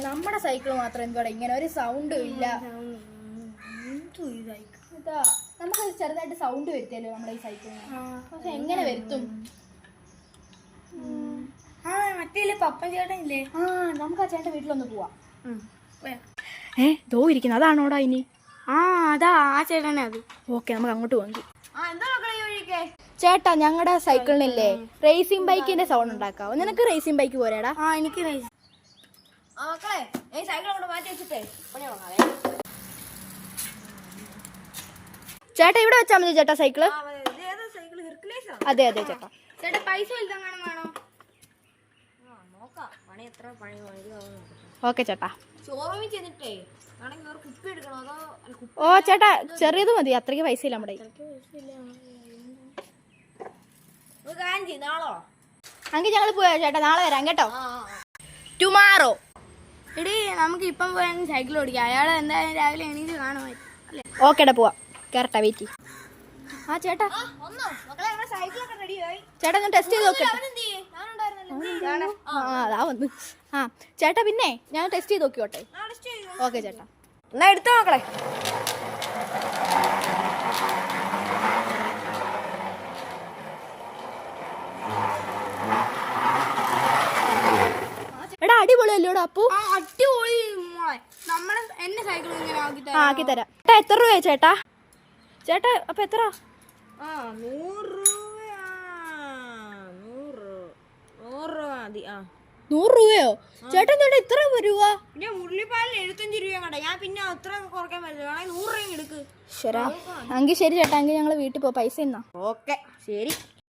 നമ്മുടെ സൈക്കിൾ മാത്രം എന്തുവാ ഇങ്ങനെ ഒരു സൗണ്ടും ഇല്ല. ഇതാ നമുക്ക് ചെറുതായിട്ട് സൗണ്ട് വരുത്തിയല്ലോ നമ്മുടെ ഈ സൈക്കിളിന്. പക്ഷെ എങ്ങനെ വരുത്തും? മറ്റേ പപ്പൻ ചേട്ടൻ ഇല്ലേ? നമുക്ക് ആ ചേട്ടൻ വീട്ടിലൊന്ന് പോവാം. ദോ ഇരിക്കുന്നു. അതാണോടാ ഇനി? അതാ ആ ചേട്ടനെ അത്. ഓക്കെ, നമുക്ക് അങ്ങോട്ട് പോകി. ചേട്ടാ, ഞങ്ങളുടെ സൈക്കിളിനില്ലേ റേസിംഗ് ബൈക്കിന്റെ സൗണ്ട് ഉണ്ടാക്കാവോ? നിനക്ക് റേസിംഗ് ബൈക്ക് പോരാടാ? എനിക്ക് ചേട്ടാ ഇവിടെ വെച്ചാൽ മതി ചേട്ടാ സൈക്കിള്. അതെ അതെ ചേട്ടാ. ചേട്ടാ പൈസ വേണോ? ഓക്കെ ചേട്ടാ. ഓ ചേട്ടാ, ചെറിയത് മതി, അത്രയ്ക്ക് പൈസ ഇല്ല നമ്മുടെ. അങ്കിൽ ഞങ്ങൾ പോയാ ചേട്ടാ, നാളെ വരാം കേട്ടോ. ടുമാറോ. എടീ, നമുക്ക് ഇപ്പം പോയാൽ സൈക്കിൾ ഓടിക്കാം. അയാൾ എന്തായാലും രാവിലെ എണീറ്റ് കാണുമായിരിക്കും. ഓക്കേടാ, പോവാം. കേറട്ടാ, വെയിറ്റ്. ആ ചേട്ടാ, ചേട്ടാ ഞാൻ ടെസ്റ്റ് ചെയ്ത് നോക്കട്ടെ. അതാ വന്ന്. ചേട്ടാ പിന്നെ ഞാൻ ടെസ്റ്റ് ചെയ്ത് നോക്കിയോട്ടെ? ഓക്കെ ചേട്ടാ, എന്നാ എടുത്തോ മക്കളെ. എടാ അടിപൊളിയല്ലോടാ അപ്പു. അടിപൊളി മോളെ. നമ്മളെ എന്നെ സൈക്കിൾ ഇങ്ങനെ ആക്കി തരാം. ചേട്ടാ എത്ര രൂപയാ ചേട്ടാ? ചേട്ടാ അപ്പൊ എത്ര? 100 മതി. 100 രൂപയോ? ചേട്ടൻ ചേട്ടാ ഇത്ര രൂപ? പിന്നെ മുരളിപ്പാലിന് 75 രൂപ കണ്ട. ഞാൻ പിന്നെ അത്ര കുറയ്ക്കാൻ പറ്റില്ല. 100 രൂപ എടുക്ക്. ശരാ, എങ്കിൽ ശരി ചേട്ടാ, എങ്കിൽ ഞങ്ങൾ വീട്ടിൽ പോ. പൈസ എന്നാ. ഓക്കെ ശരി.